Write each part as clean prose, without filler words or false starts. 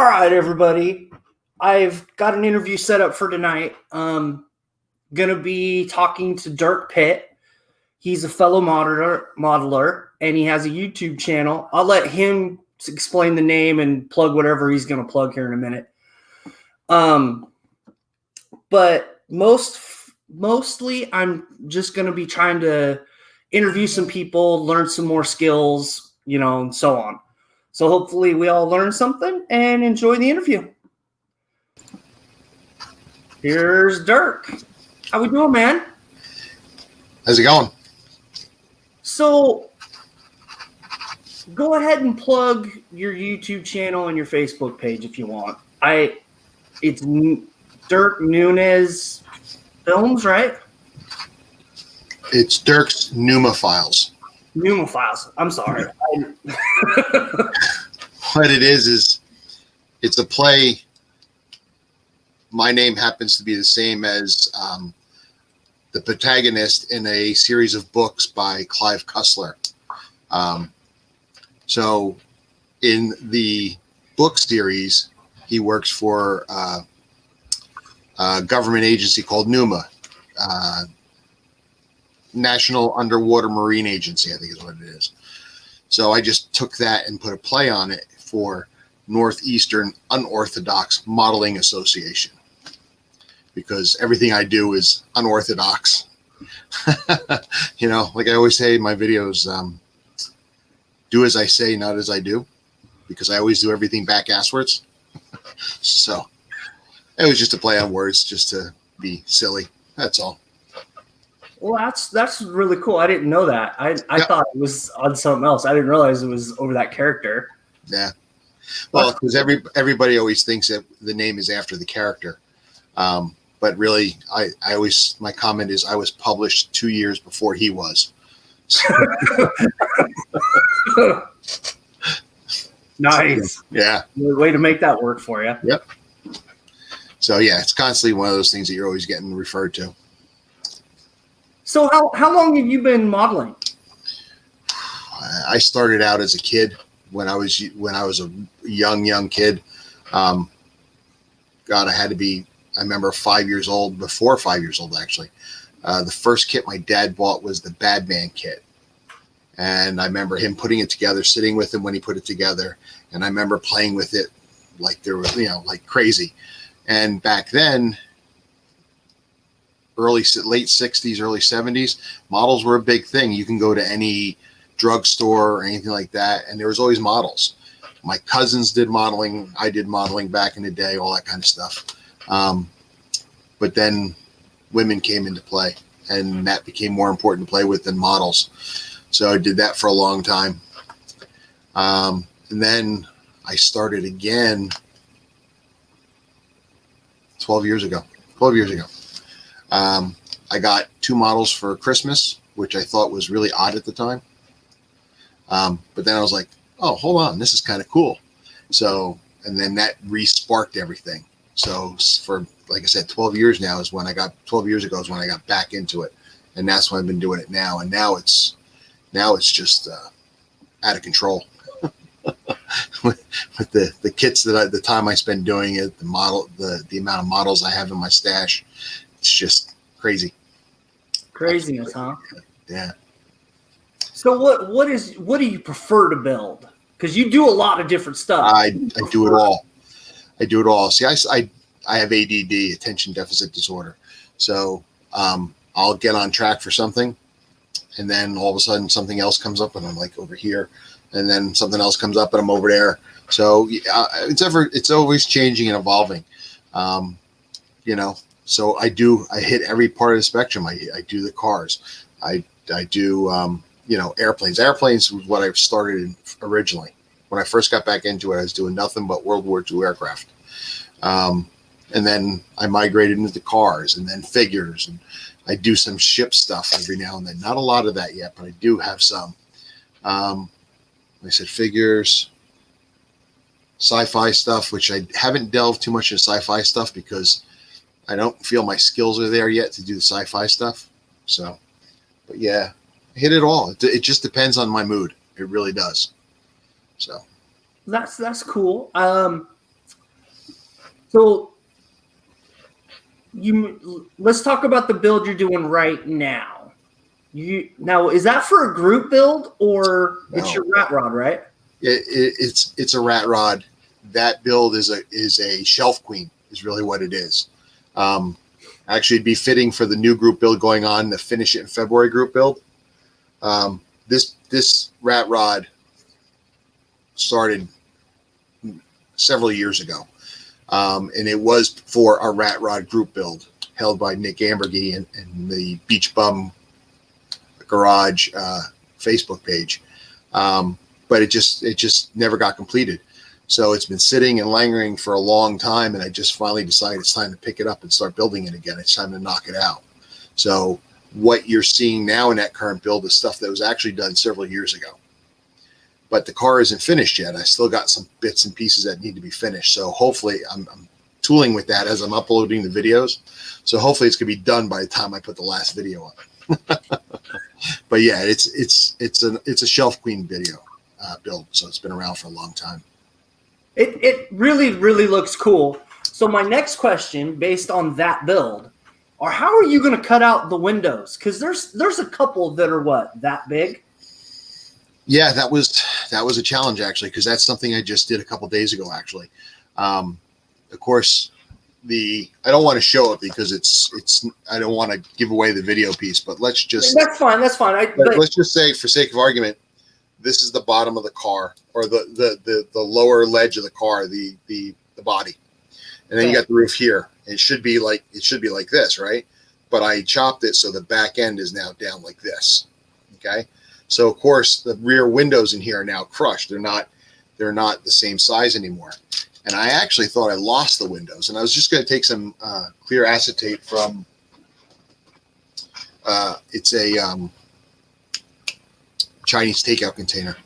All right, everybody. I've got an interview set up for tonight. Gonna be talking to Dirk Pitt. He's a fellow modeler, and he has a YouTube channel. I'll let him explain the name and plug whatever he's gonna plug here in a minute. But mostly, I'm just gonna be trying to interview some people, learn some more skills, and so on. So hopefully we all learn something and enjoy the interview. Here's Dirk. How we doing, man? How's it going? So go ahead and plug your YouTube channel and your Facebook page if you want. It's Dirk Nunez Films, right? It's Dirk's Numa Files. Numa Files. I'm sorry. What it is it's a play. My name happens to be the same as the protagonist in a series of books by Clive Cussler. So in the book series, he works for a government agency called NUMA, National Underwater Marine Agency, I think is what it is. So I just took that and put a play on it for Northeastern Unorthodox Modeling Association, because everything I do is unorthodox. Like I always say in my videos, do as I say, not as I do, because I always do everything back asswards. So it was just a play on words, just to be silly. That's all. Well, that's really cool. I didn't know that. I thought it was on something else. I didn't realize it was over that character. Yeah. Well, because everybody always thinks that the name is after the character. But really, I always, my comment is I was published 2 years before he was. So. Nice. Yeah. Way to make that work for you. Yep. So yeah, it's constantly one of those things that you're always getting referred to. So how long have you been modeling? I started out as a kid when I was a young kid. God, I had to be. I remember 5 years old, before 5 years old, actually. The first kit my dad bought was the Bad Man kit. And I remember him putting it together, sitting with him when he put it together. And I remember playing with it like there was, like crazy. And back then, late 60s, early 70s, models were a big thing. You can go to any drugstore or anything like that, and there was always models. My cousins did modeling. I did modeling back in the day, all that kind of stuff. But then women came into play, and that became more important to play with than models. So I did that for a long time. And then I started again 12 years ago. I got 2 models for Christmas, which I thought was really odd at the time. But then I was like, oh, hold on, this is kind of cool. So, and then that re-sparked everything. So for, like I said, 12 years now is when I got, 12 years ago is when I got back into it. And that's when I've been doing it now. And now it's just out of control. with the kits the time I spend doing it, the amount of models I have in my stash, it's just crazy. Craziness, huh? Yeah. So what do you prefer to build? Because you do a lot of different stuff. I do it all. See, I have ADD, attention deficit disorder. So I'll get on track for something, and then all of a sudden something else comes up, and I'm like over here, and then something else comes up, and I'm over there. So it's always changing and evolving. So I hit every part of the spectrum. I do the cars. I do, airplanes. Airplanes was what I started in originally. When I first got back into it, I was doing nothing but World War II aircraft. And then I migrated into the cars and then figures. And I do some ship stuff every now and then. Not a lot of that yet, but I do have some. Like I said, figures, sci-fi stuff, which I haven't delved too much into sci-fi stuff because I don't feel my skills are there yet to do the sci-fi stuff. So, but yeah, I hit it all. It just depends on my mood. It really does. So that's cool. So let's talk about the build you're doing right now. Is that for a group build or it's your rat rod, right? It's a rat rod. That build is a shelf queen is really what it is. Actually, it'd be fitting for the new group build going on to finish it in February group build. This rat rod started several years ago, and it was for a rat rod group build held by Nick Ambergy and the Beach Bum Garage Facebook page, but it just never got completed. So it's been sitting and lingering for a long time, and I just finally decided it's time to pick it up and start building it again. It's time to knock it out. So what you're seeing now in that current build is stuff that was actually done several years ago. But the car isn't finished yet. I still got some bits and pieces that need to be finished. So hopefully I'm tooling with that as I'm uploading the videos. So hopefully it's going to be done by the time I put the last video up. But yeah, it's a shelf queen video build. So it's been around for a long time. It really, really looks cool. So my next question, based on that build, are how are you going to cut out the windows? Because there's a couple that are that big. Yeah, that was a challenge actually, because that's something I just did a couple days ago actually. Of course, I don't want to show it because it's I don't want to give away the video piece, but let's just that's fine. Let's just say, for sake of argument, this is the bottom of the car, or the lower ledge of the car, the body, and then you got the roof here. It should be like this, right? But I chopped it so the back end is now down like this. Okay, so of course the rear windows in here are now crushed. They're not the same size anymore. And I actually thought I lost the windows, and I was just going to take some clear acetate from. It's a Chinese takeout container,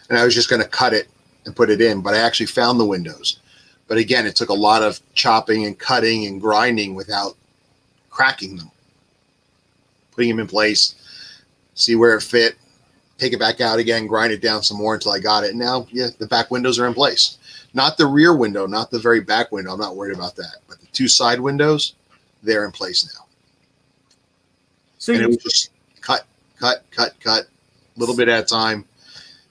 and I was just going to cut it and put it in, but I actually found the windows. But again, it took a lot of chopping and cutting and grinding without cracking them, putting them in place, see where it fit, take it back out again, grind it down some more until I got it. And now, yeah, the back windows are in place. Not the rear window, not the very back window. I'm not worried about that. But the two side windows, they're in place now. So it was just cut, a little bit at a time,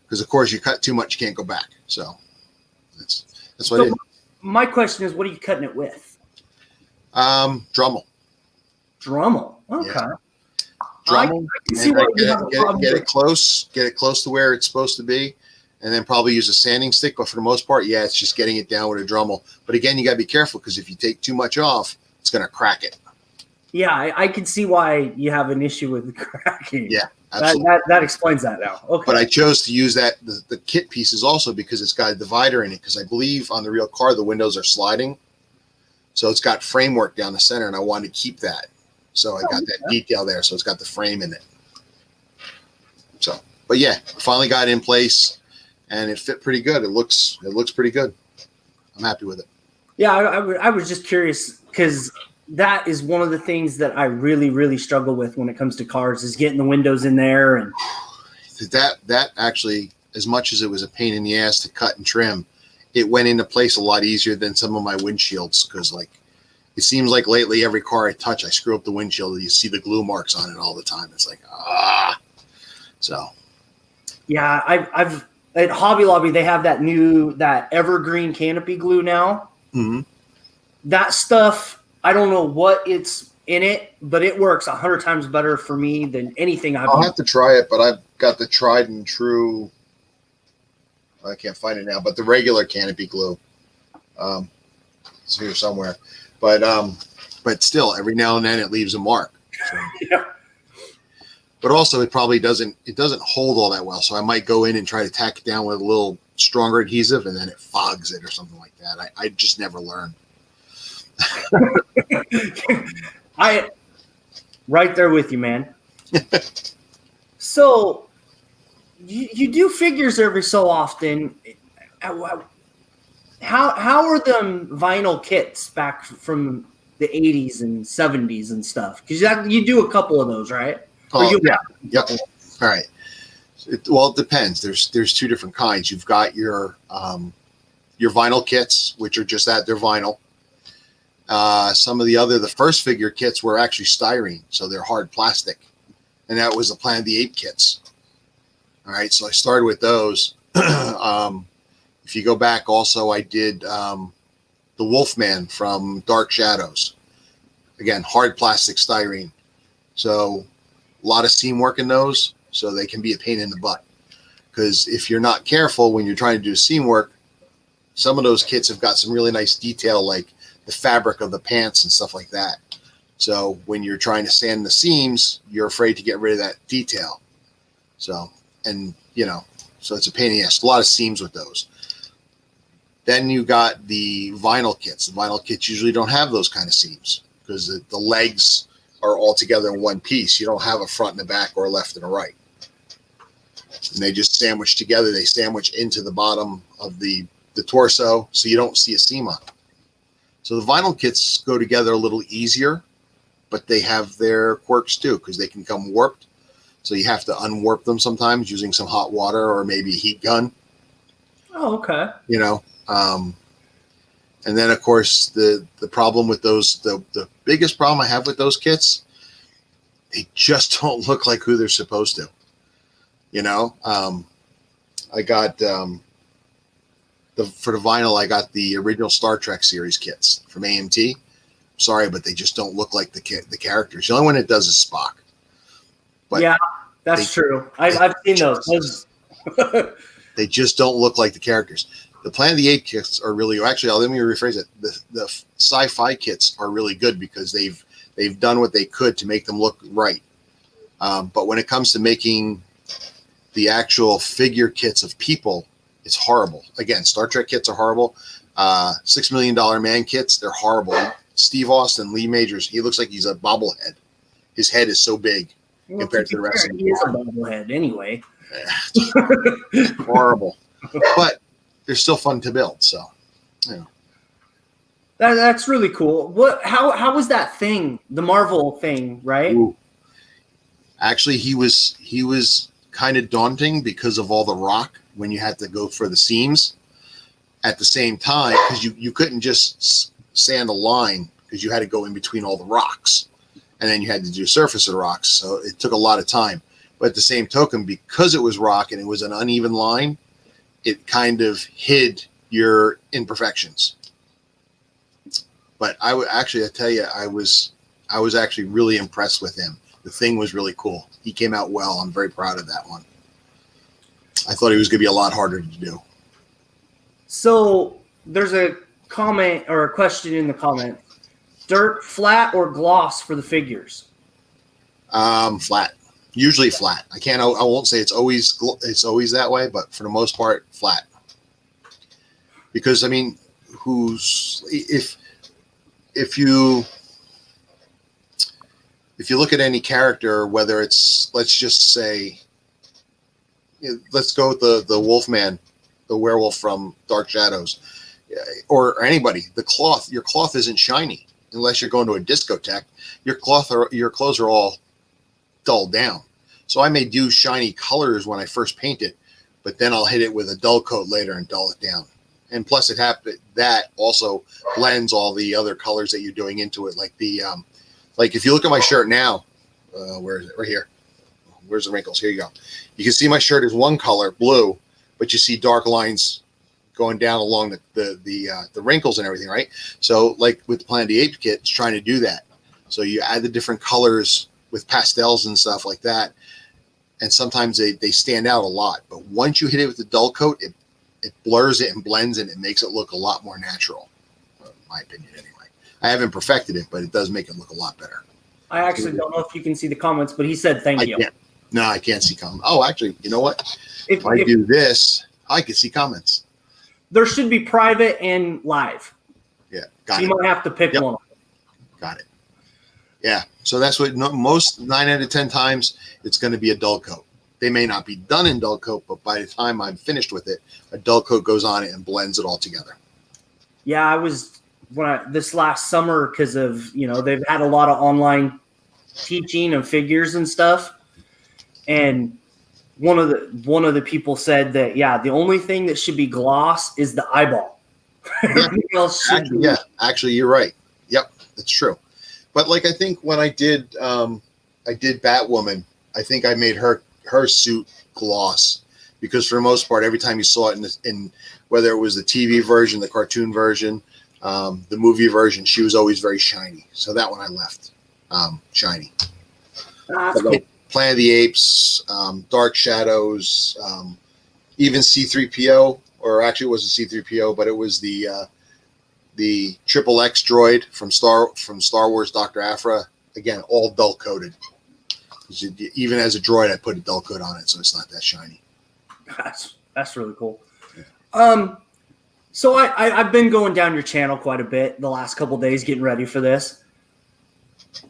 because of course you cut too much, you can't go back. So that's what it is. My question is, what are you cutting it with? Dremel. Dremel. Okay. Yeah. Dremel. Get it close to where it's supposed to be, and then probably use a sanding stick. But for the most part, yeah, it's just getting it down with a Dremel. But again, you got to be careful, because if you take too much off, it's going to crack it. Yeah, I can see why you have an issue with the cracking. Yeah, absolutely. That explains that now. Okay. But I chose to use the kit pieces also because it's got a divider in it, because I believe on the real car the windows are sliding. So it's got framework down the center, and I wanted to keep that. So I got that detail there, so it's got the frame in it. So, but yeah, finally got it in place, and it fit pretty good. It looks pretty good. I'm happy with it. Yeah, I was just curious, because that is one of the things that I really, really struggle with when it comes to cars, is getting the windows in there. And that actually, as much as it was a pain in the ass to cut and trim, it went into place a lot easier than some of my windshields, because it seems like lately every car I touch, I screw up the windshield and you see the glue marks on it all the time. It's like, so. Yeah, I've at Hobby Lobby, they have that evergreen canopy glue now. Mm-hmm. That stuff, I don't know what it's in it, but it works 100 times better for me than anything I'll have to try it, but I've got the tried and true. I can't find it now, but the regular canopy glue. It's here somewhere, but still, every now and then it leaves a mark. So. Yeah. But also, it probably doesn't hold all that well. So I might go in and try to tack it down with a little stronger adhesive, and then it fogs it or something like that. I just never learn. Right there with you, man. So you do figures every so often. How are them vinyl kits back from the 80s and 70s and stuff? Because you do a couple of those, right? Yeah. All right. It depends. There's two different kinds. You've got your vinyl kits, which are just that, they're vinyl, Some of the first figure kits were actually styrene, so they're hard plastic, and that was the Planet of the Apes kits. All right, so I started with those. If you go back, also I did the Wolfman from Dark Shadows. Again, hard plastic styrene. So a lot of seam work in those, so they can be a pain in the butt. Because if you're not careful when you're trying to do seam work, some of those kits have got some really nice detail, like the fabric of the pants and stuff like that. So when you're trying to sand the seams, you're afraid to get rid of that detail. So, and so it's a pain in the ass. A lot of seams with those. Then you got the vinyl kits. The vinyl kits usually don't have those kind of seams because the legs are all together in one piece. You don't have a front and a back or a left and a right. And they just sandwich together. They sandwich into the bottom of the torso, so you don't see a seam on them. So the vinyl kits go together a little easier, but they have their quirks too because they can come warped. So you have to unwarp them sometimes using some hot water or maybe a heat gun. Oh, okay. And then of course the problem with those, the biggest problem I have with those kits, they just don't look like who they're supposed to. I got for the vinyl, I got the original Star Trek series kits from AMT. Sorry, but they just don't look like the characters. The only one that does is Spock. But yeah, that's true. I've seen those. They just don't look like the characters. The Planet of the Apes kits are really, actually, let me rephrase it. The sci-fi kits are really good because they've done what they could to make them look right. But when it comes to making the actual figure kits of people, it's horrible. Again, Star Trek kits are horrible. $6 Million Man kits, they're horrible. Steve Austin, Lee Majors, he looks like he's a bobblehead. His head is so big compared to the rest of the He is a bobblehead anyway. Horrible. But they're still fun to build, so that's really cool. How was that thing, the Marvel thing, right? Ooh. Actually, he was kind of daunting because of all the rock when you had to go for the seams at the same time, because you couldn't just sand a line because you had to go in between all the rocks, and then you had to do surface of the rocks, so it took a lot of time. But at the same token, because it was rock and it was an uneven line, it kind of hid your imperfections. But I tell you, I was actually really impressed with him. The thing was really cool. He came out well. I'm very proud of that one. I thought he was going to be a lot harder to do. So there's a comment or a question in the comment. Dirk, flat or gloss for the figures? Flat. Usually flat. I won't say it's always that way, but for the most part, flat. Because I mean, if you look at any character, whether it's, let's just say, let's go with the Wolfman, the werewolf from Dark Shadows, or anybody, your cloth isn't shiny unless you're going to a discotheque. Your clothes are all dulled down. So I may do shiny colors when I first paint it, but then I'll hit it with a dull coat later and dull it down. And plus that also blends all the other colors that you're doing into it. Like like if you look at my shirt now, where is it? Right here. Where's the wrinkles? Here you go. You can see my shirt is one color, blue, but you see dark lines going down along the wrinkles and everything, right? So like with the Planet of the Apes kit, it's trying to do that. So you add the different colors with pastels and stuff like that. And sometimes they stand out a lot. But once you hit it with the dull coat, it blurs it and blends it. And it makes it look a lot more natural, in my opinion anyway. I haven't perfected it, but it does make it look a lot better. I actually don't know if you can see the comments, but he said thank you. No, I can't see comments. Oh, actually, you know what? If I do this, I can see comments. There should be private and live. Yeah, got it. You might have to pick one. Got it. Yeah, so that's what most 9 out of 10 times it's going to be a dull coat. They may not be done in dull coat, but by the time I'm finished with it, a dull coat goes on it and blends it all together. Yeah, this last summer, because of they've had a lot of online teaching of figures and stuff, and one of the people said that the only thing that should be gloss is the eyeball. Everything else should be. Yeah, actually, you're right. Yep. That's true. But like, I think when I did Batwoman, I think I made her suit gloss, because for the most part, every time you saw it in whether it was the TV version, the cartoon version, the movie version, she was always very shiny. So that one I left shiny. That's Like cool. Planet of the Apes, Dark Shadows, even C-3PO, or actually it wasn't C-3PO, but it was the Triple X droid from Star Wars, Dr. Aphra. Again, all dull coated. Even as a droid, I put a dull coat on it, so it's not that shiny. That's really cool. Yeah. So I've been going down your channel quite a bit the last couple of days getting ready for this.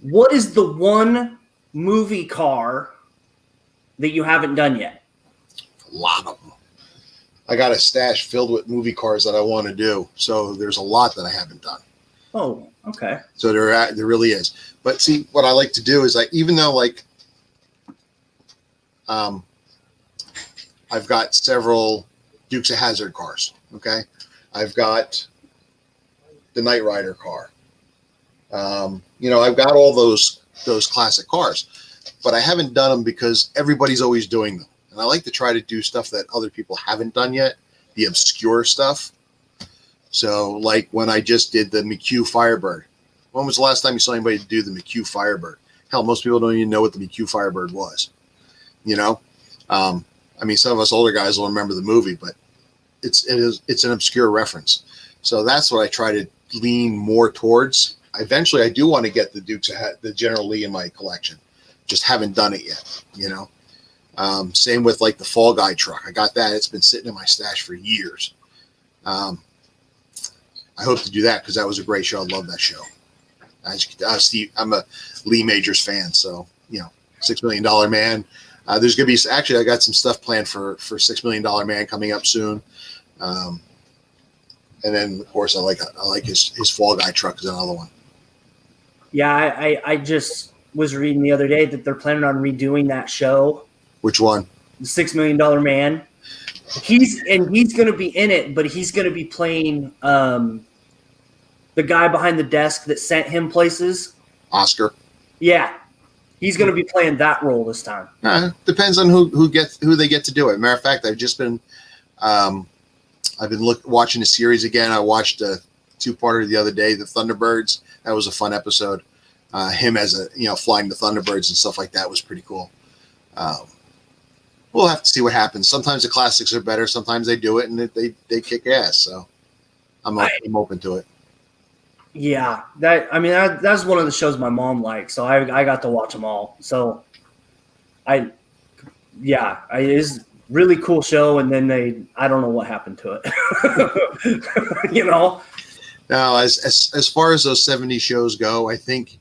What is the one movie car that you haven't done yet? A lot of them. I got a stash filled with movie cars that I want to do, so there's a lot that I haven't done. Oh, okay. So there really is. But see, what I like to do is, even though I've got several Dukes of Hazzard cars. Okay, I've got the Knight Rider car. I've got all those classic cars, but I haven't done them because everybody's always doing them, and I like to try to do stuff that other people haven't done yet, the obscure stuff. So, like when I just did the McHugh Firebird. When was the last time you saw anybody do the McHugh Firebird? Hell, most people don't even know what the McHugh Firebird was. Some of us older guys will remember the movie, but it's an obscure reference. So that's what I try to lean more towards. Eventually, I do want to get the General Lee in my collection. Just haven't done it yet. Same with the Fall Guy truck. I got that. It's been sitting in my stash for years. I hope to do that because that was a great show. I love that show. I'm a Lee Majors fan, so $6 Million Man. There's gonna be I got some stuff planned for $6 Million Man coming up soon, and then of course I like his Fall Guy truck is another one. Yeah, I just was reading the other day that they're planning on redoing that show. Which one? The $6 Million Man. He's going to be in it, but he's going to be playing the guy behind the desk that sent him places. Oscar. Yeah, he's going to be playing that role this time. Depends on who they get to do it. Matter of fact, I've just been watching the series again. I watched a 2-parter the other day, the Thunderbirds. That was a fun episode. Him as flying the Thunderbirds and stuff like that was pretty cool. We'll have to see what happens. Sometimes the classics are better. Sometimes they do it and they kick ass. So I'm open to it. Yeah, that's one of the shows my mom likes. So I got to watch them all. So it's a really cool show. And then I don't know what happened to it. Now, as far as those 70s shows go, I think,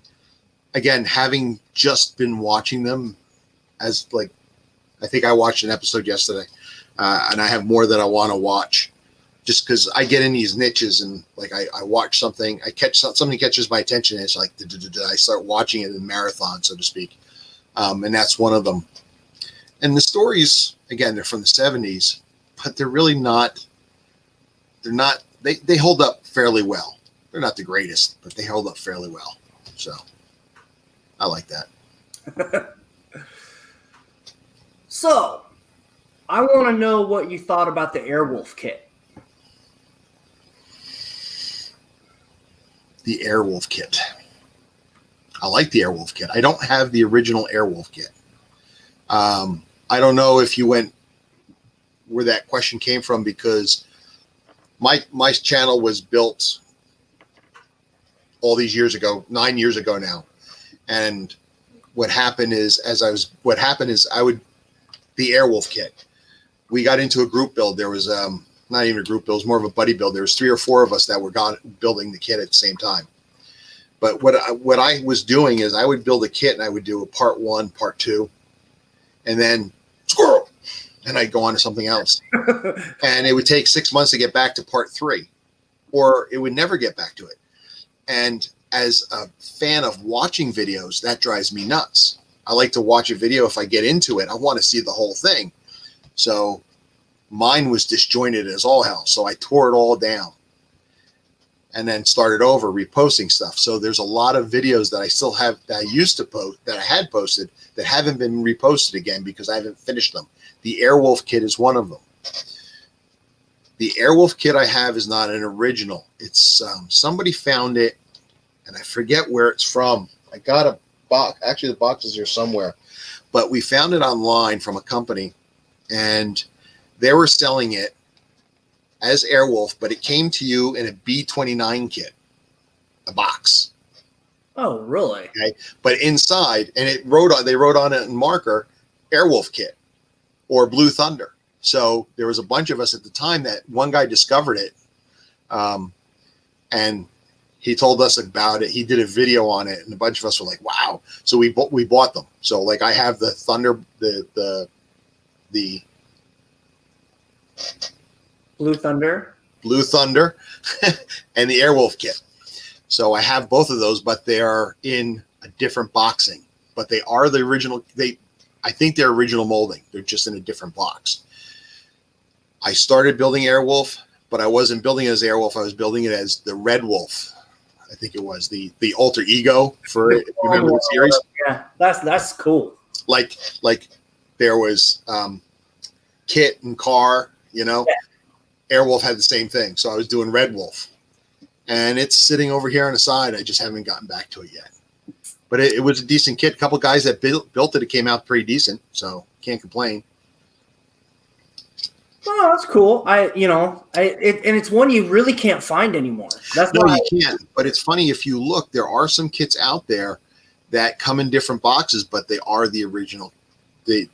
again, having just been watching them I think I watched an episode yesterday, and I have more that I want to watch just because I get in these niches and I watch something, something catches my attention, and it's I start watching it in marathon, so to speak. And that's one of them. And the stories, again, they're from the 70s, but they're really not, they hold up fairly well. They're not the greatest, but they hold up fairly well. So I like that. So, I want to know what you thought about the Airwolf kit. The Airwolf kit. I like the Airwolf kit. I don't have the original Airwolf kit. I don't know if you went where that question came from, because my channel was built all these years ago, 9 years ago now. And what happened is the Airwolf kit. We got into a group build. There was not even a group build, it was more of a buddy build. There was 3 or 4 of us that were building the kit at the same time. But what I was doing is I would build a kit and I would do a part 1, part 2, and then squirrel, and I'd go on to something else. And it would take 6 months to get back to part 3, or it would never get back to it. And as a fan of watching videos, that drives me nuts. I like to watch a video. If I get into it, I want to see the whole thing. So mine was disjointed as all hell. So I tore it all down. and then started over reposting stuff. So there's a lot of videos that I still have that I used to post, that I had posted, that haven't been reposted again because I haven't finished them. The Airwolf kit is one of them. The Airwolf kit I have is not an original. It's somebody found it, and I forget where it's from. I got a box. Actually, the box is here somewhere. But we found it online from a company, and they were selling it as Airwolf, but it came to you in a B29 kit, a box. Oh, really? Okay, but inside, and they wrote on it in marker, Airwolf kit or Blue Thunder. So there was a bunch of us at the time that one guy discovered it, and he told us about it. He did a video on it, and a bunch of us were like, "Wow!" So we bought them. So like I have the Thunder, the Blue Thunder, and the Airwolf kit. So I have both of those, but they are in a different boxing. But they are the original. I think they're original molding. They're just in a different box. I started building Airwolf, but I wasn't building it as Airwolf. I was building it as the Red Wolf. I think it was the alter ego for it. If you remember the series? Yeah, that's cool. Like there was Kit and Car, you know. Yeah. Airwolf had the same thing. So I was doing Red Wolf. And it's sitting over here on the side. I just haven't gotten back to it yet. But it was a decent kit. A couple guys that built it came out pretty decent. So can't complain. Oh, that's cool. And it's one you really can't find anymore. You can't. But it's funny, if you look, there are some kits out there that come in different boxes, but they are the original. They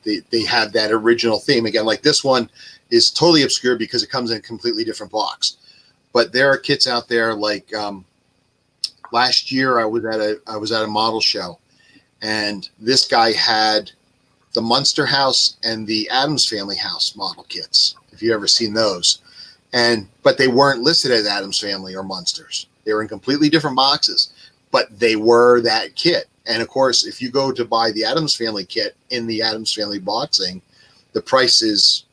have that original theme. Again, like this one is totally obscure because it comes in a completely different box. But there are kits out there like last year I was at a model show, and this guy had the Munster House and the Addams Family House model kits, if you've ever seen those. But they weren't listed as Addams Family or Munsters. They were in completely different boxes, but they were that kit. And of course, if you go to buy the Addams Family kit in the Addams Family boxing, the price is,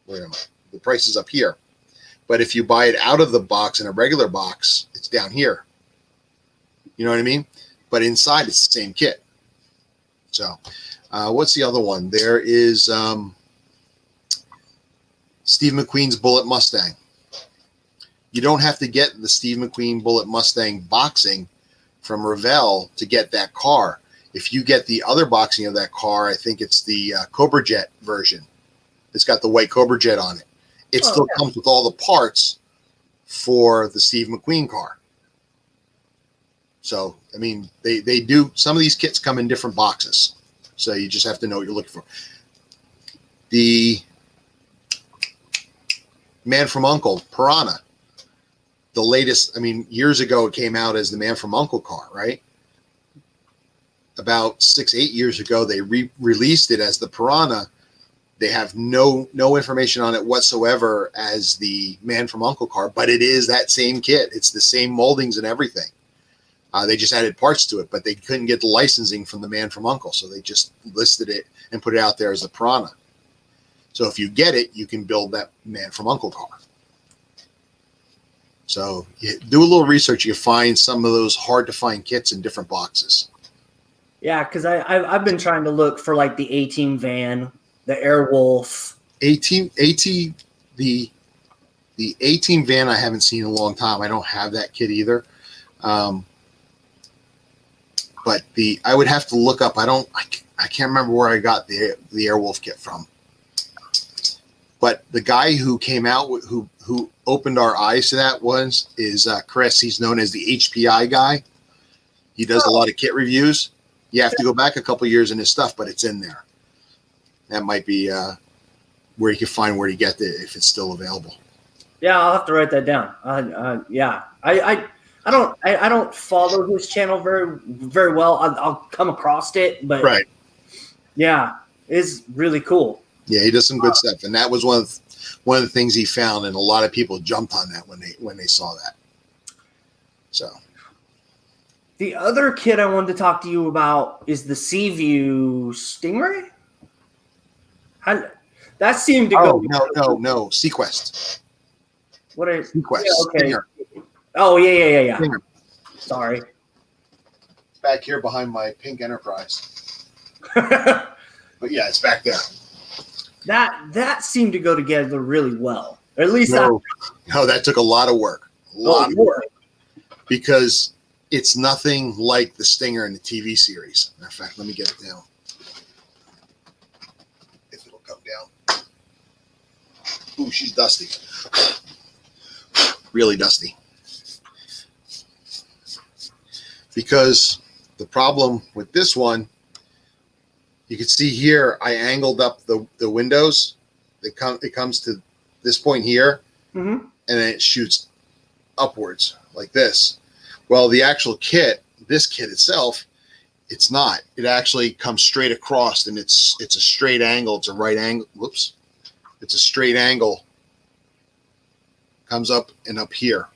where am I? The price is up here. But if you buy it out of the box in a regular box, it's down here. You know what I mean? But inside, it's the same kit. So what's the other one? There is Steve McQueen's Bullet Mustang. You don't have to get the Steve McQueen Bullet Mustang boxing from Revell to get that car. If you get the other boxing of that car, I think it's the Cobra Jet version. It's got the white Cobra Jet on it. It still comes with all the parts for the Steve McQueen car. So, I mean, they do, some of these kits come in different boxes. So you just have to know what you're looking for. The Man from U.N.C.L.E., Piranha. The latest, I mean, years ago it came out as the Man from U.N.C.L.E. car, right? About 6-8 years ago, they released it as the Piranha. They have no information on it whatsoever as the Man from U.N.C.L.E. car, but it is that same kit. It's the same moldings and everything. They just added parts to it, but they couldn't get the licensing from the Man from U.N.C.L.E., so they just listed it and put it out there as the Piranha. So if you get it, you can build that Man from U.N.C.L.E. car. So you do a little research, you find some of those hard to find kits in different boxes. Yeah, because I've been trying to look for like the A-Team van, the Airwolf. The A-Team van I haven't seen in a long time. I don't have that kit either. But I would have to look up. I can't remember where I got the Airwolf kit from. But the guy who came out with, who opened our eyes to that is Chris. He's known as the HPI guy. He does a lot of kit reviews. You have to go back a couple years in his stuff, but it's in there. That might be where you can find where to get it if it's still available. Yeah, I'll have to write that down. Yeah, I don't follow his channel very well. I'll come across it, but right. Yeah, it's really cool. Yeah, he does some good stuff, and that was one of the things he found, and a lot of people jumped on that when they saw that. So, the other kit I wanted to talk to you about is the Seaview Stingray. That seemed to go. No, Sequest. What is Sequest? Yeah, okay. Stinger. Oh, yeah. Stinger. Sorry. It's back here behind my pink Enterprise. that But yeah, it's back there. that seemed to go together really well. Or at least No, that took a lot of work. A lot of work. Because it's nothing like the Stinger in the TV series. Matter of fact, let me get it down. If it'll come down. Ooh, she's dusty. Really dusty. Because the problem with this one, you can see here, I angled up the windows. It comes to this point here, and then it shoots upwards like this. Well, the actual kit, this kit itself, it's not. It actually comes straight across, and it's a straight angle. It's a right angle. Whoops. It's a straight angle. Comes up and up here.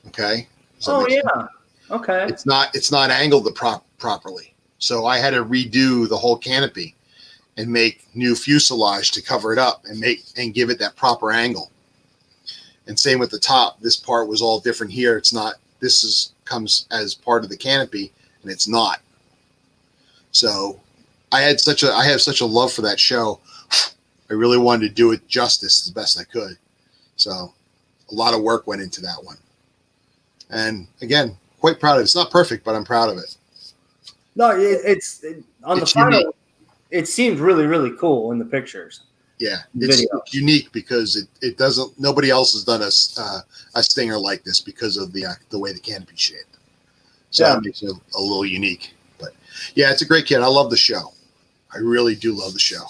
Okay. Oh yeah. Okay. It's not angled properly. So I had to redo the whole canopy and make new fuselage to cover it up and give it that proper angle. And same with the top. This part was all different here. It's not. Comes as part of the canopy, and it's not. So I have such a love for that show. I really wanted to do it justice as best I could. So a lot of work went into that one. And again, quite proud of it. It's not perfect, but I'm proud of it. No, it's on the final. Unique. It seemed really, really cool in the pictures. Yeah, it's unique because it doesn't. Nobody else has done a Stinger like this because of the way the canopy's shaped. So that makes it a little unique. But yeah, it's a great kit. I love the show. I really do love the show.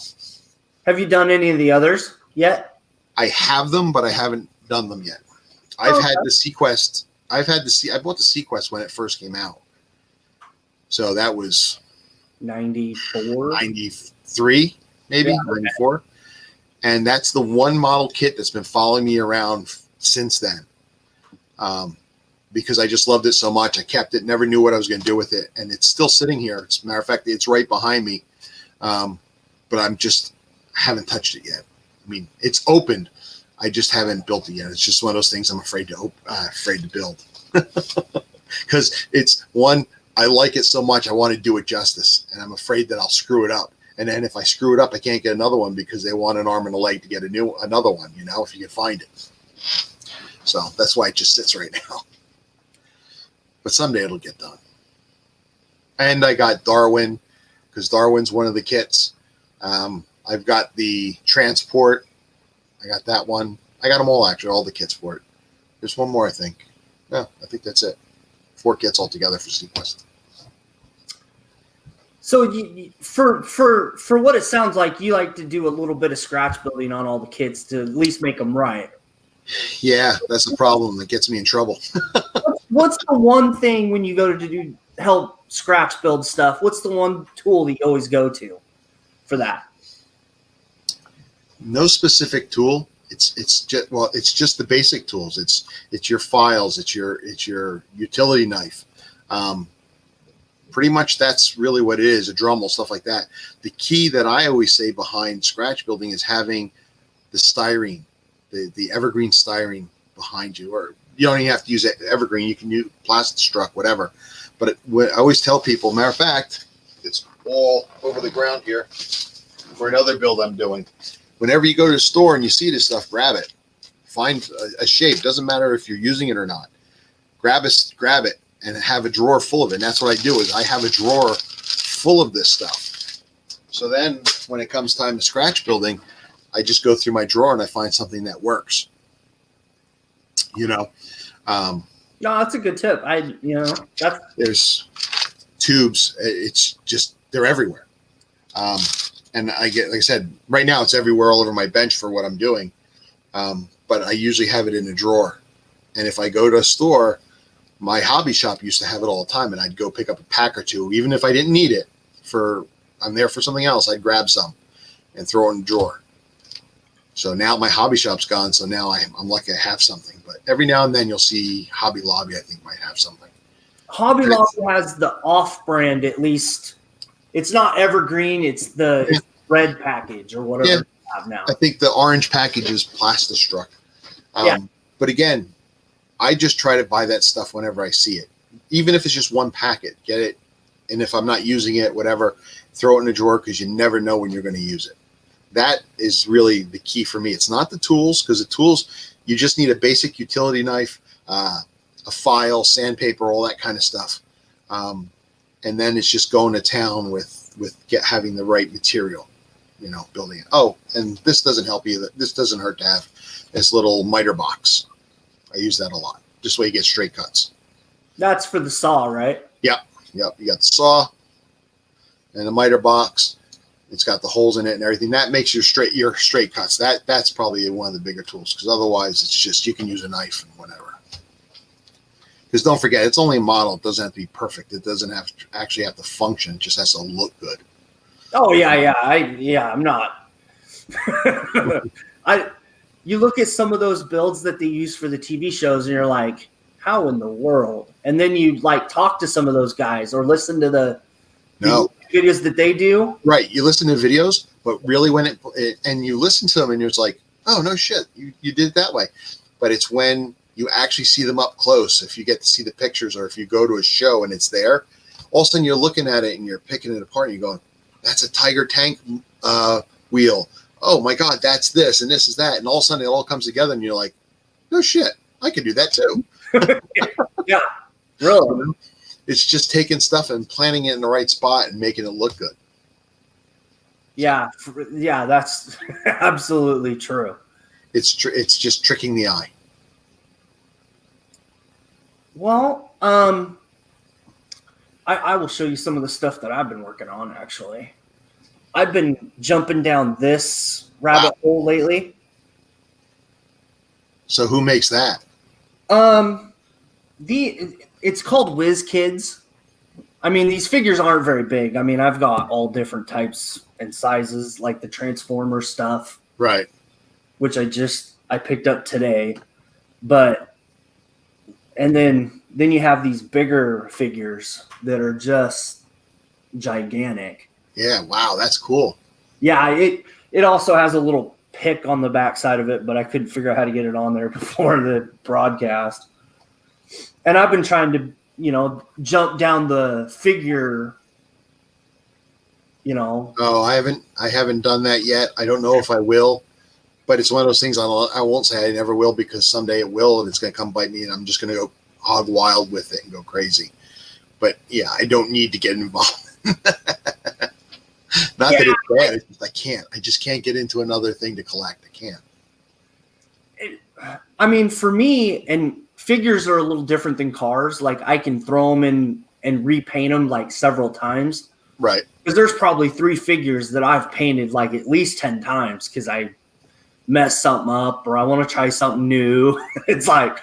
Have you done any of the others yet? I have them, but I haven't done them yet. I've had the Sequest. I bought the Sequest when it first came out. So that was 94, 93, maybe 94. And that's the one model kit that's been following me around since then. Because I just loved it so much. I kept it, never knew what I was going to do with it. And it's still sitting here. As a matter of fact, it's right behind me. But I haven't touched it yet. I mean, it's opened. I just haven't built it yet. It's just one of those things I'm afraid to build. Because it's one, I like it so much. I want to do it justice. And I'm afraid that I'll screw it up. And then if I screw it up, I can't get another one because they want an arm and a leg to get another one, if you can find it. So that's why it just sits right now. But someday it'll get done. And I got Darwin, because Darwin's one of the kits. I've got the transport. I got that one. I got them all, actually, all the kits for it. There's one more, I think. Yeah, I think that's it. 4 kits altogether for Sequest. So for what it sounds like, you like to do a little bit of scratch building on all the kits to at least make them right. Yeah, that's the problem that gets me in trouble. What's the one thing when you go to help scratch build stuff? What's the one tool that you always go to for that? No specific tool. It's just the basic tools. It's your files. It's your utility knife. Pretty much that's really what it is, a Dremel, stuff like that. The key that I always say behind scratch building is having the styrene, the evergreen styrene behind you. Or you don't even have to use evergreen. You can use plastic struck, whatever. But I always tell people, matter of fact, it's all over the ground here for another build I'm doing. Whenever you go to the store and you see this stuff, grab it. Find a shape. Doesn't matter if you're using it or not. Grab it. And have a drawer full of it. And that's what I do is I have a drawer full of this stuff. So then when it comes time to scratch building, I just go through my drawer and I find something that works. No, that's a good tip. There's tubes. It's just, they're everywhere. And like I said, right now it's everywhere all over my bench for what I'm doing. But I usually have it in a drawer. And if I go to a store, my hobby shop used to have it all the time, and I'd go pick up a pack or two, even if I didn't need it. I'm there for something else, I'd grab some and throw it in the drawer. So now my hobby shop's gone, so now I'm lucky I have something. But every now and then you'll see Hobby Lobby, I think, might have something. Hobby Lobby has the off-brand, at least. It's not evergreen, it's the red package or whatever you have now. I think the orange package is Plastistruck. But again, I just try to buy that stuff whenever I see it, even if it's just one packet. Get it, and if I'm not using it, whatever, throw it in a drawer because you never know when you're going to use it. That is really the key for me. It's not the tools, because the tools, you just need a basic utility knife, a file, sandpaper, all that kind of stuff, and then it's just going to town with having the right material, building it. Oh, and this doesn't help either. This doesn't hurt to have this little miter box. I use that a lot. Just so you get straight cuts. That's for the saw, right? Yep. You got the saw and the miter box. It's got the holes in it and everything. That makes your straight cuts. That's probably one of the bigger tools, because otherwise it's just, you can use a knife and whatever. Because don't forget, it's only a model. It doesn't have to be perfect. It doesn't actually have to function. It just has to look good. Oh yeah. I'm not. You look at some of those builds that they use for the TV shows, and you're like, how in the world? And then you like talk to some of those guys or listen to the videos that they do. Right. You listen to videos, but really when and you listen to them and you're just like, oh, no shit, you did it that way. But it's when you actually see them up close, if you get to see the pictures, or if you go to a show and it's there, all of a sudden you're looking at it and you're picking it apart and you're going, that's a Tiger tank wheel. Oh my God, that's this and this is that. And all of a sudden it all comes together and you're like, no shit, I can do that too. Yeah, really. It's just taking stuff and planting it in the right spot and making it look good. Yeah, that's absolutely true. It's just tricking the eye. Well, I will show you some of the stuff that I've been working on, actually. I've been jumping down this rabbit hole lately. So who makes that? It's called Whiz Kids. I mean, these figures aren't very big. I mean, I've got all different types and sizes, like the Transformer stuff. Right. Which I picked up today. And then you have these bigger figures that are just gigantic. Yeah, wow, that's cool. Yeah, it also has a little pick on the back side of it, but I couldn't figure out how to get it on there before the broadcast. And I've been trying to, jump down the figure, Oh, I haven't done that yet. I don't know if I will, but it's one of those things I won't say I never will, because someday it will, and it's going to come bite me, and I'm just going to go hog wild with it and go crazy. But yeah, I don't need to get involved. Not that it's bad. It's just I just can't get into another thing to collect. I can't. I mean, for me, and figures are a little different than cars. Like, I can throw them in and repaint them like several times. Right. Because there's probably 3 figures that I've painted like at least 10 times because I messed something up or I want to try something new. It's like,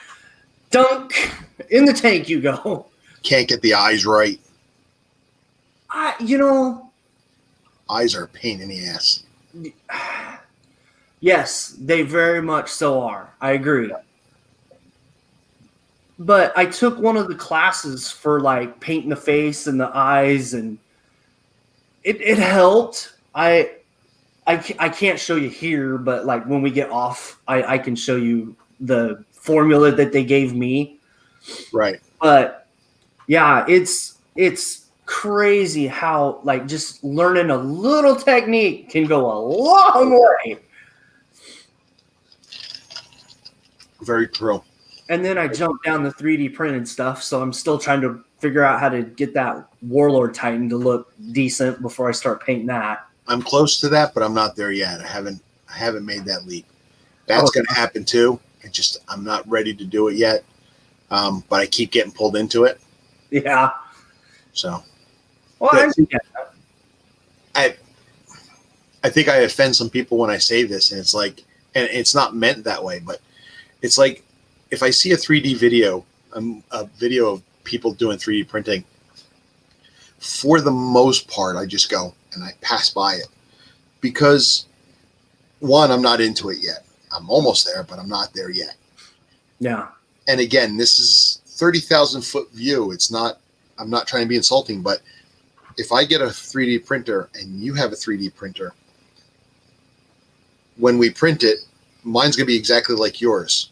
dunk, in the tank you go. Can't get the eyes right. Eyes are a pain in the ass. Yes, they very much so are. I agree. But I took one of the classes for like painting the face and the eyes, and it helped. I can't show you here, but like when we get off, I can show you the formula that they gave me. Right. But yeah, it's crazy how like just learning a little technique can go a long way. Very true. And then I jumped down the 3D printed stuff, so I'm still trying to figure out how to get that Warlord Titan to look decent before I start painting that. I'm close to that, but I'm not there yet. I haven't made that leap. That's going to happen too. I'm not ready to do it yet. But I keep getting pulled into it. Yeah. So. Well, I think I offend some people when I say this, and it's like, and it's not meant that way, but it's like, if I see a 3D video, a video of people doing 3D printing, for the most part, I just go and I pass by it, because one, I'm not into it yet. I'm almost there, but I'm not there yet. Yeah. And again, this is 30,000 foot view. I'm not trying to be insulting, but if I get a 3D printer and you have a 3D printer, when we print it, mine's going to be exactly like yours.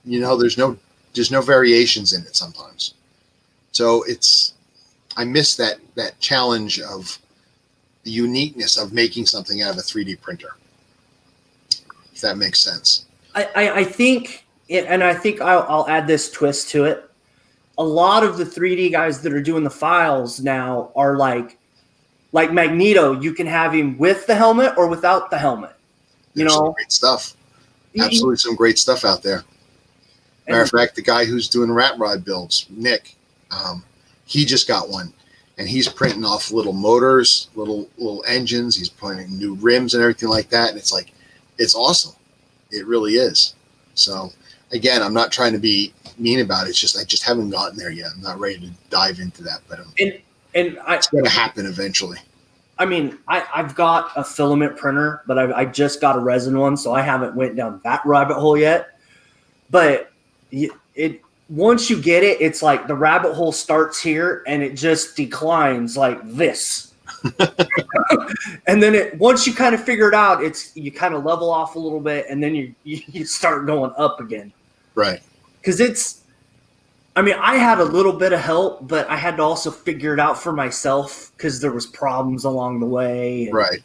There's no There's no variations in it sometimes. So I miss that challenge of the uniqueness of making something out of a 3D printer, if that makes sense. I think, and I think I'll add this twist to it. A lot of the 3D guys that are doing the files now are like Magneto. You can have him with the helmet or without the helmet. There's some great stuff. Absolutely some great stuff out there. Matter of fact, the guy who's doing rat rod builds, Nick, he just got one. And he's printing off little motors, little engines. He's putting new rims and everything like that. And it's awesome. It really is. So, again, I'm not trying to be mean about it. It's just I just haven't gotten there yet. I'm not ready to dive into that, but it's going to happen eventually. I mean, I've got a filament printer, but I just got a resin one, so I haven't went down that rabbit hole yet. But once you get it, it's like the rabbit hole starts here and it just declines like this. And then once you kind of figure it out, you kind of level off a little bit, and then you start going up again. Right. Because I had a little bit of help, but I had to also figure it out for myself because there was problems along the way. Right.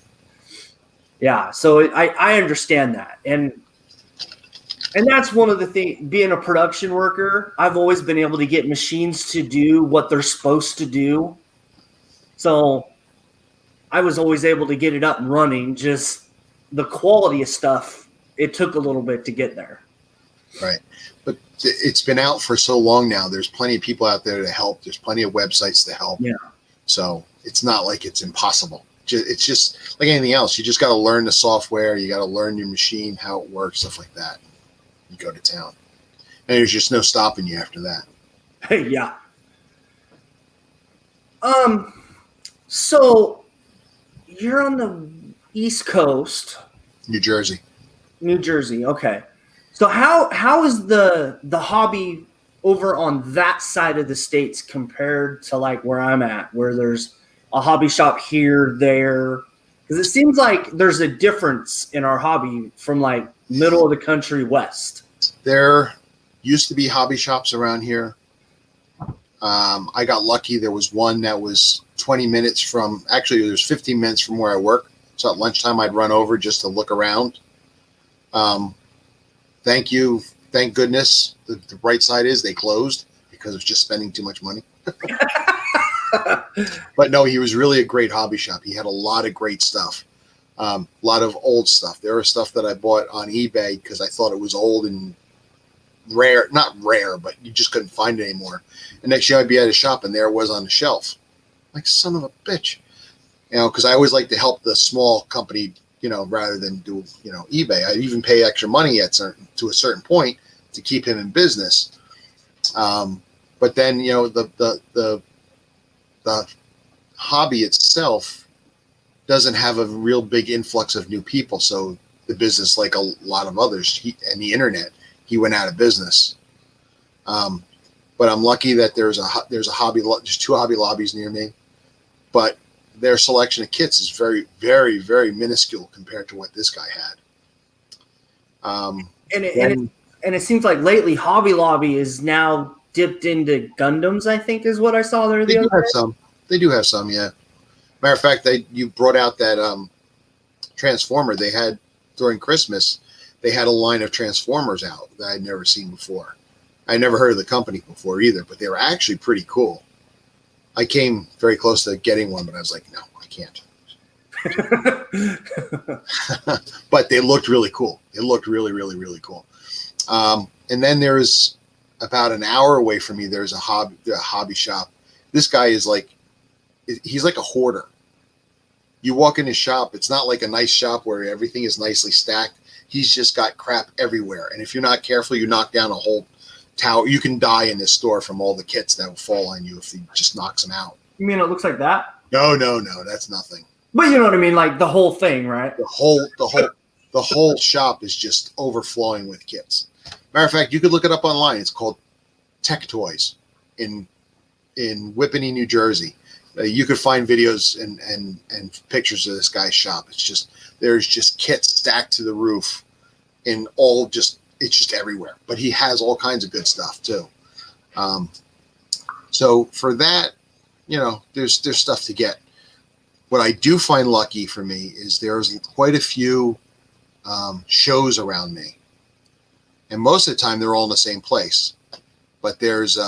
Yeah. So I understand that. And that's one of the things, being a production worker, I've always been able to get machines to do what they're supposed to do. So I was always able to get it up and running. Just the quality of stuff, it took a little bit to get there. Right. But it's been out for so long now. There's plenty of people out there to help. There's plenty of websites to help. Yeah. So it's not like it's impossible. It's just like anything else. You just got to learn the software. You got to learn your machine, how it works, stuff like that. You go to town. And there's just no stopping you after that. Yeah. So you're on the East Coast. New Jersey. Okay. So how is the hobby over on that side of the states compared to like where I'm at, where there's a hobby shop here, there? Because it seems like there's a difference in our hobby from like middle of the country west. There used to be hobby shops around here. I got lucky. There was one that was 20 minutes from, actually there's 15 minutes from where I work. So at lunchtime I'd run over just to look around. Thank goodness. The bright side is they closed because of just spending too much money. But no, he was really a great hobby shop. He had a lot of great stuff. A lot of old stuff. There was stuff that I bought on eBay because I thought it was old and rare. Not rare, but you just couldn't find it anymore. And next year I'd be at a shop and there it was on the shelf. Like, son of a bitch. Because I always like to help the small company, rather than do, eBay. I even pay extra money to a certain point to keep him in business. But then, the hobby itself doesn't have a real big influx of new people. So the business, like a lot of others, and the internet, he went out of business. But I'm lucky that there's two Hobby Lobbies near me, but their selection of kits is very, very, very minuscule compared to what this guy had. And it seems like lately Hobby Lobby is now dipped into Gundams, I think is what I saw there the other day. They do have some, yeah. Matter of fact, you brought out that Transformer they had during Christmas. They had a line of Transformers out that I'd never seen before. I never heard of the company before either, but they were actually pretty cool. I came very close to getting one, but I was like, no, I can't. But they looked really cool. It looked really, really, really cool. And then there's about an hour away from me, there's a hobby shop. This guy is he's like a hoarder. You walk in his shop, it's not like a nice shop where everything is nicely stacked. He's just got crap everywhere. And if you're not careful, you knock down a whole tower. You can die in this store from all the kits that will fall on you if he just knocks them out. You mean it looks like that? No, that's nothing. But you know what I mean, like the whole thing, right? The whole shop is just overflowing with kits. Matter of fact, you could look it up online. It's called Tech Toys in Whippany, New Jersey. You could find videos and pictures of this guy's shop. It's just there's just kits stacked to the roof in all just it's just everywhere. But he has all kinds of good stuff too. So for that, there's stuff to get. What I do find lucky for me is there's quite a few shows around me, and most of the time they're all in the same place. But there's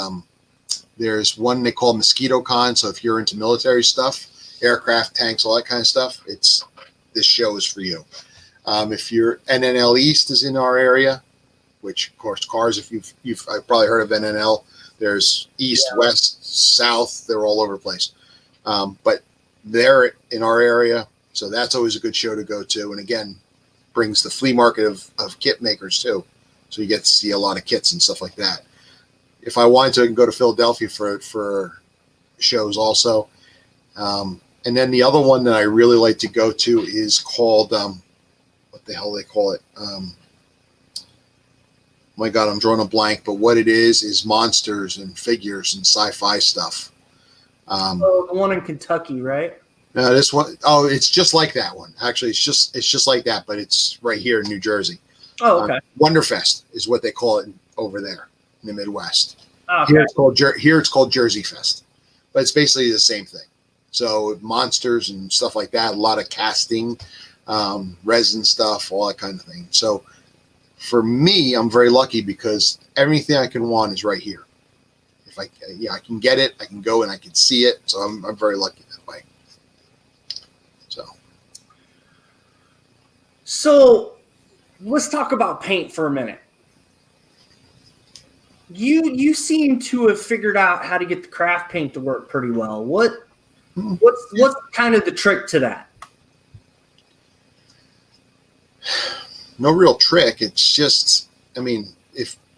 one they call Mosquito Con. So if you're into military stuff, aircraft, tanks, all that kind of stuff, this show is for you. If you're NNL East is in our area, which of course cars, if I've probably heard of NNL. There's East, West, South. They're all over the place. But they're in our area, so that's always a good show to go to. And again, brings the flea market of kit makers too. So you get to see a lot of kits and stuff like that. If I wanted to, I can go to Philadelphia for shows also. And then the other one that I really like to go to is called, what the hell they call it? My God, I'm drawing a blank, but what it is monsters and figures and sci-fi stuff. The one in Kentucky, right? No, this one, it's just like that one. Actually, it's just like that, but it's right here in New Jersey. Oh, okay. Wonderfest is what they call it over there in the Midwest. Okay. Here it's called Jersey Fest, but it's basically the same thing. So monsters and stuff like that, a lot of casting, resin stuff, all that kind of thing. So for me, I'm very lucky because everything I can want is right here. If I can get it, I can go and I can see it. So I'm very lucky that way. So let's talk about paint for a minute. You seem to have figured out how to get the craft paint to work pretty well. What's kind of the trick to that? No real trick. It's just, in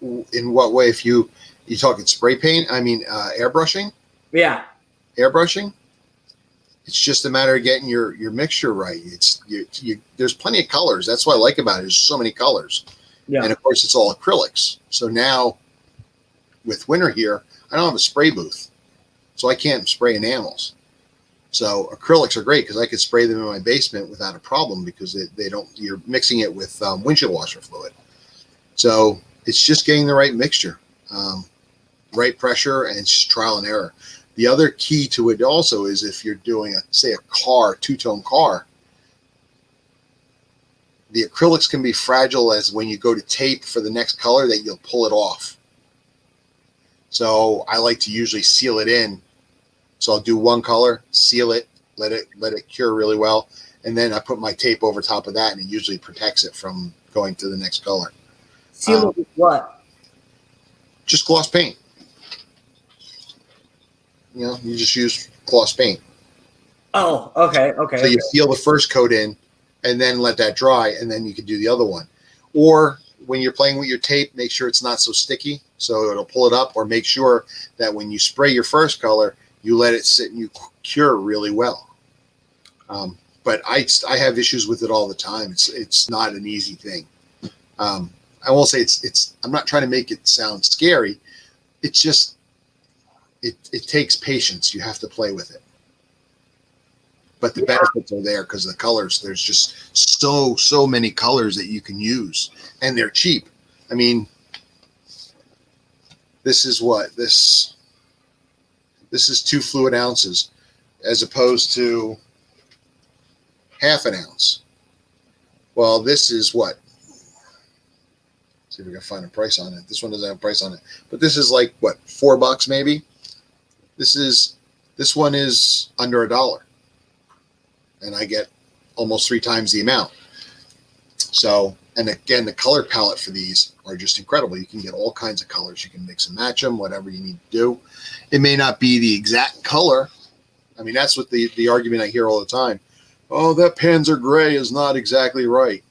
what way? If you talking spray paint, airbrushing. Yeah, airbrushing. It's just a matter of getting your mixture right. There's plenty of colors. That's what I like about it. There's so many colors. Yeah. And of course, it's all acrylics. So now, with winter here, I don't have a spray booth, so I can't spray enamels. So acrylics are great because I could spray them in my basement without a problem because they don't. You're mixing it with windshield washer fluid. So it's just getting the right mixture, right pressure, and it's just trial and error. The other key to it also is if you're doing a car, two-tone car, the acrylics can be fragile as when you go to tape for the next color that you'll pull it off. So I like to usually seal it in. So I'll do one color, seal it, let it cure really well, and then I put my tape over top of that, and it usually protects it from going to the next color. Seal it with what? Just gloss paint. You just use gloss paint. Oh, okay. So you seal the first coat in, and then let that dry, and then you can do the other one. Or when you're playing with your tape, make sure it's not so sticky, so it'll pull it up, or make sure that when you spray your first color, you let it sit and you cure really well. But I have issues with it all the time. It's not an easy thing. I won't say it's. I'm not trying to make it sound scary. It's just it takes patience. You have to play with it. But the benefits are there because the colors. There's just so many colors that you can use, and they're cheap. This is what this. This is 2 fluid ounces as opposed to half an ounce. Well, this is what? See if we can find a price on it. This one doesn't have a price on it, but this is like what, $4 maybe? This one is under $1, and I get almost 3 times the amount. So, and again, the color palette for these are just incredible. You can get all kinds of colors. You can mix and match them, whatever you need to do. It may not be the exact color. That's what the argument I hear all the time. Oh, that Panzer gray is not exactly right.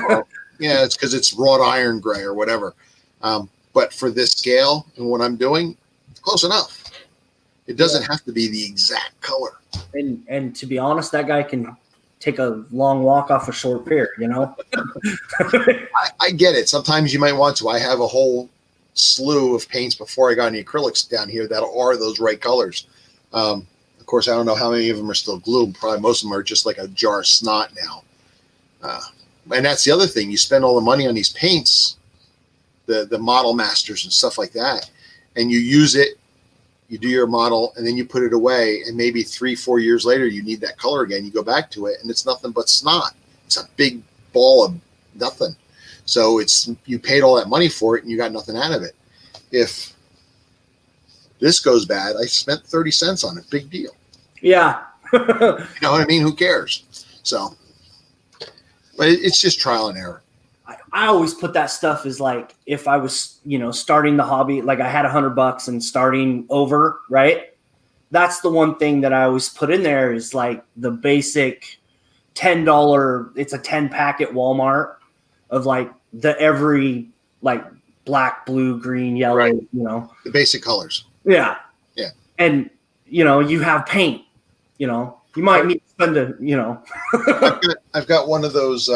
Well, yeah, it's because it's wrought iron gray or whatever. But for this scale and what I'm doing, it's close enough. It doesn't have to be the exact color. And to be honest, that guy can take a long walk off a short pier, I get it. Sometimes you might want to. I have a whole slew of paints before I got any acrylics down here that are those right colors. Of course, I don't know how many of them are still glue. Probably most of them are just like a jar of snot now. And that's the other thing. You spend all the money on these paints, the model masters and stuff like that, and you use it, you do your model, and then you put it away, and maybe 3-4 years later you need that color again. You go back to it, and it's nothing but snot. It's a big ball of nothing. So you paid all that money for it, and you got nothing out of it. If this goes bad, I spent 30 cents on it. Big deal. Yeah. You know what I mean? Who cares? So, but it's just trial and error. I always put that stuff as like, if I was, starting the hobby, like I had $100 and starting over, right? That's the one thing that I always put in there is like the basic $10. It's a 10 pack at Walmart of like every like black, blue, green, yellow, right. The basic colors. Yeah. Yeah. And, you have paint, you might need to spend I've got one of those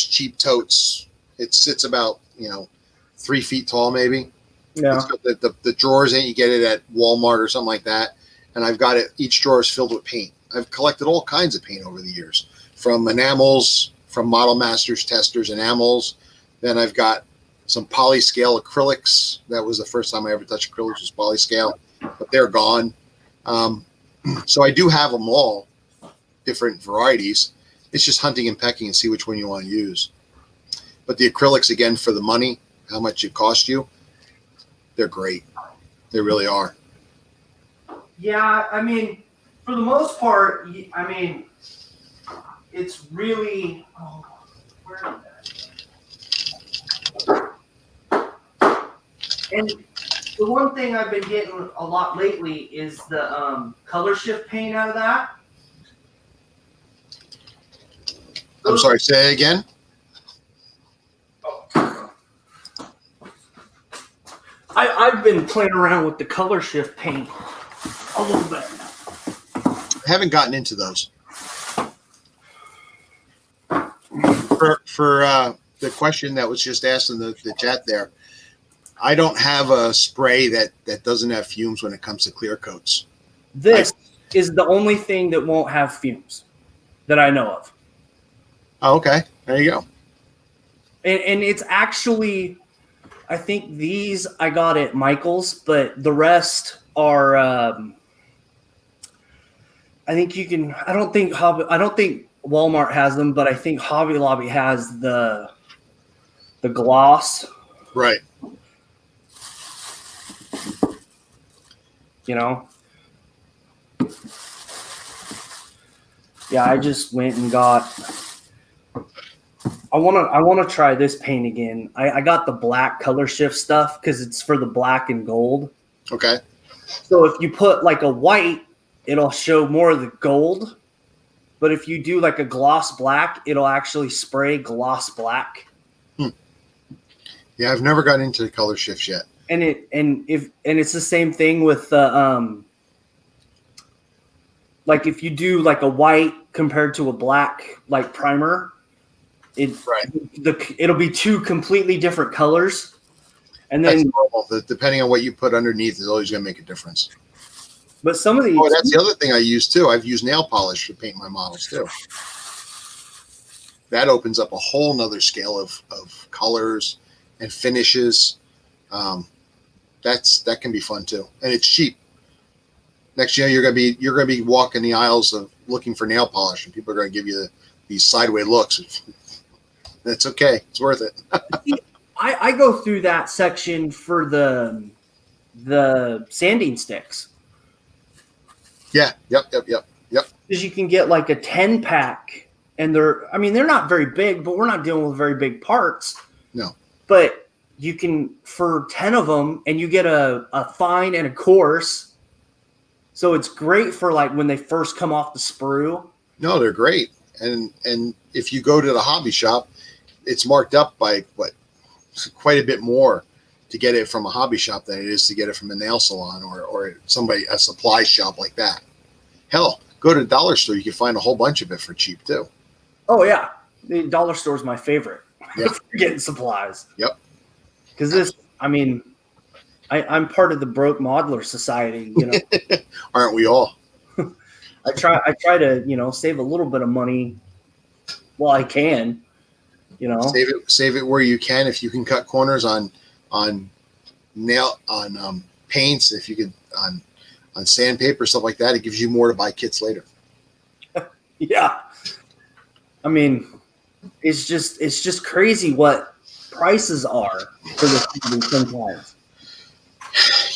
cheap totes. It sits about 3 feet tall, maybe. Yeah. It's got the drawers in it. You get it at Walmart or something like that. And I've got it. Each drawer is filled with paint. I've collected all kinds of paint over the years, from enamels, from Model Masters testers enamels. Then I've got some polyscale acrylics. That was the first time I ever touched acrylics, was polyscale, but they're gone. So I do have them all, different varieties. It's just hunting and pecking and see which one you want to use. But the acrylics, again, for the money, how much it cost you, they're great. They really are. Yeah, I mean, for the most part, it's really. Oh, where is that? And the one thing I've been getting a lot lately is the color shift paint out of that. I'm sorry, say it again. I've been playing around with the color shift paint a little bit. I haven't gotten into those. For the question that was just asked in the chat there, I don't have a spray that doesn't have fumes when it comes to clear coats. This is the only thing that won't have fumes that I know of. Oh, okay. There you go. And it's actually, I think these I got at Michael's, but the rest are, I think you can, I don't think Walmart has them, but I think Hobby Lobby has the gloss. Right. Yeah, I just went and got. I want to try this paint again. I got the black color shift stuff because it's for the black and gold. Okay. So if you put like a white, it'll show more of the gold. But if you do like a gloss black, it'll actually spray gloss black. Yeah, I've never gotten into the color shifts yet. And it's the same thing with like if you do like a white compared to a black like primer, it'll be two completely different colors. And then that's normal. Depending on what you put underneath is always going to make a difference. But some of these. Oh, that's the other thing I use too. I've used nail polish to paint my models too. That opens up a whole nother scale of colors and finishes. That can be fun too, and it's cheap. Next year you're gonna be walking the aisles of looking for nail polish, and people are gonna give you these sideways looks. That's okay. It's worth it. I go through that section for the sanding sticks. Yeah. Yep. Because you can get like a 10 pack, and they're not very big, but we're not dealing with very big parts. No. But you can, for 10 of them, and you get a fine and a coarse. So it's great for like when they first come off the sprue. No, they're great. And if you go to the hobby shop, it's marked up by quite a bit more to get it from a hobby shop than it is to get it from a nail salon or a supply shop like that. Hell, go to the dollar store, you can find a whole bunch of it for cheap too. Oh yeah, the dollar store is my favorite. Yep. For getting supplies. Yep. Because I'm part of the broke modeler society. Aren't we all? I try to save a little bit of money while I can. Save it where you can. If you can cut corners on on paints, if you could on sandpaper, stuff like that, it gives you more to buy kits later. Yeah. I mean, it's just crazy what prices are for this sometimes.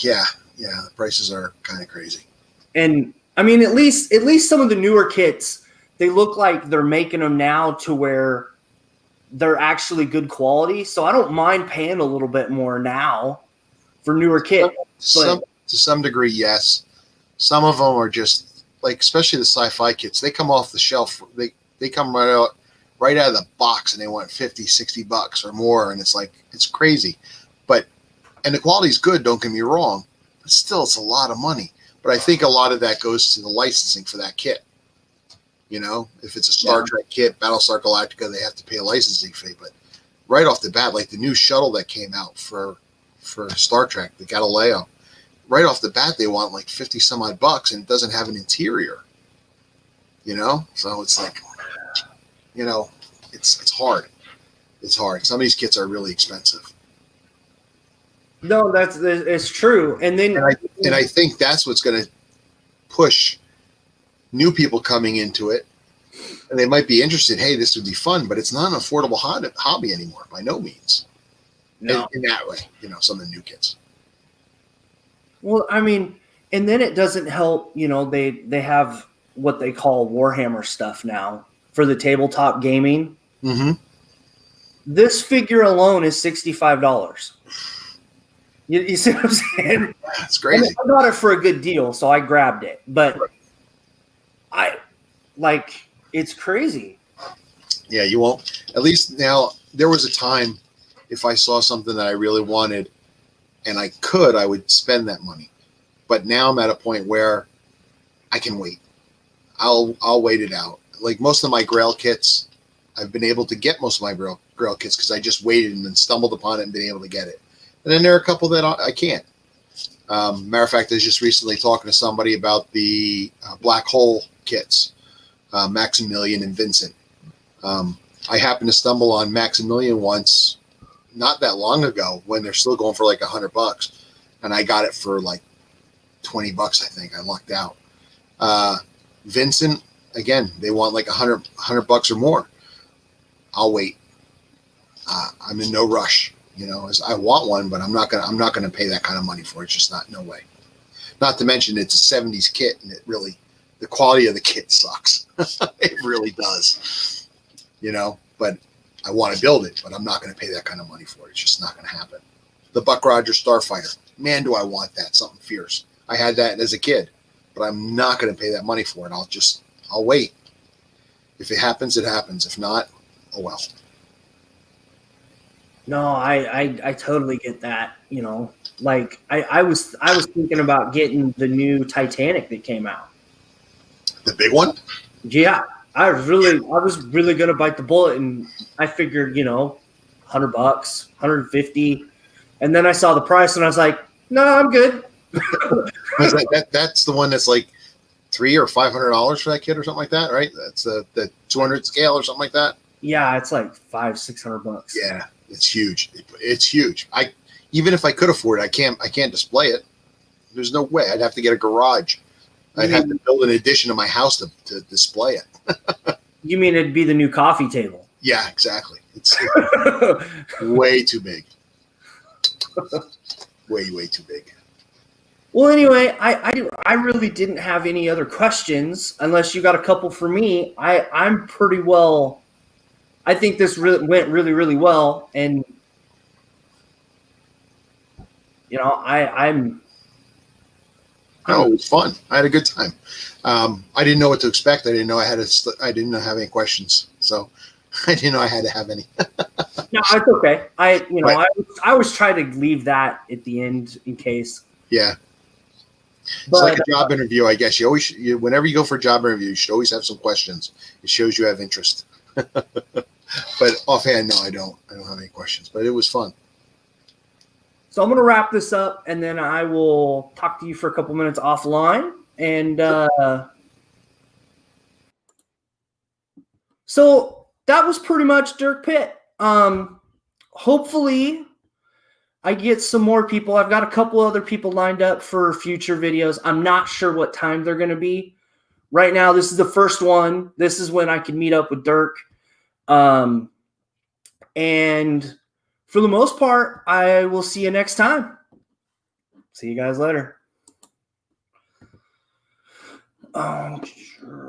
Yeah, the prices are kind of crazy. And I mean, at least some of the newer kits, they look like they're making them now to where they're actually good quality. So I don't mind paying a little bit more now for newer kits. To some degree, yes. Some of them are just like, especially the sci-fi kits, they come off the shelf. They come right out of the box, and they want $50-$60 or more, and it's like, it's crazy. And the quality's good, don't get me wrong, but still, it's a lot of money. But I think a lot of that goes to the licensing for that kit. You know, if it's a Star Trek kit, Battlestar Galactica, they have to pay a licensing fee. But right off the bat, like the new shuttle that came out for Star Trek, the Galileo, right off the bat, they want like 50 some odd bucks, and it doesn't have an interior. You know, so it's like, you know, it's hard. It's hard. Some of these kits are really expensive. No, it's true. And I think that's what's going to push new people coming into it, and they might be interested. Hey, this would be fun, but it's not an affordable hobby anymore, by no means. No. In that way, you know, some of the new kits. Well, I mean, and then it doesn't help. You know, they have what they call Warhammer stuff now for the tabletop gaming. Mm-hmm. This figure alone is $65. You see what I'm saying? That's crazy. I got it for a good deal, so I grabbed it. But it's crazy. Yeah, you won't. At least now, there was a time, if I saw something that I really wanted and I would spend that money. But now I'm at a point where I can wait. I'll wait it out. Like most of my Grail kits, I've been able to get most of my Grail kits because I just waited and then stumbled upon it and been able to get it. And then there are a couple that I can't. Matter of fact, I was just recently talking to somebody about the black hole kits, Maximilian and Vincent. I happened to stumble on Maximilian once, not that long ago, when they're still going for like $100, and I got it for like $20. I think I lucked out. Vincent, again, they want like $100 or more. I'll wait. I'm in no rush. You know, as I want one, but I'm not gonna pay that kind of money for it. It's just no way. Not to mention it's a 70s kit, and the quality of the kit sucks. It really does. You know, but I want to build it, but I'm not going to pay that kind of money for it. It's just not going to happen. The Buck Rogers Starfighter, man, do I want that? Something fierce. I had that as a kid, but I'm not going to pay that money for it. I'll wait. If it happens, it happens. If not, oh well. No, I totally get that. You know, like I was thinking about getting the new Titanic that came out. The big one? Yeah, I was really gonna bite the bullet, and I figured, you know, $100, $150, and then I saw the price, and I was like, no, I'm good. That's the one that's like $300 or $500 for that kit or something like that, right? That's the 200 scale or something like that. Yeah, it's like $500-$600. Yeah, it's huge. It's huge. Even if I could afford it, I can't display it. There's no way. I'd have to get a garage. I'd have to build an addition to my house to display it. You mean it'd be the new coffee table? Yeah, exactly. It's way too big. Way too big. Well, anyway, I really didn't have any other questions unless you got a couple for me. I'm pretty well. I think this went really, really well, and you know, I'm. Oh, it was fun. I had a good time. I didn't know what to expect. I didn't know I didn't have any questions, so I didn't know I had to have any. No, it's okay. I always try to leave that at the end in case. Yeah. It's like a job interview, I guess. Whenever you go for a job interview, you should always have some questions. It shows you have interest. But offhand, no, I don't have any questions. But it was fun. So I'm going to wrap this up, and then I will talk to you for a couple minutes offline. And so that was pretty much Dirk Pitt. Hopefully, I get some more people. I've got a couple other people lined up for future videos. I'm not sure what time they're going to be. Right now, this is the first one. This is when I can meet up with Dirk. And for the most part, I will see you next time. See you guys later. Sure.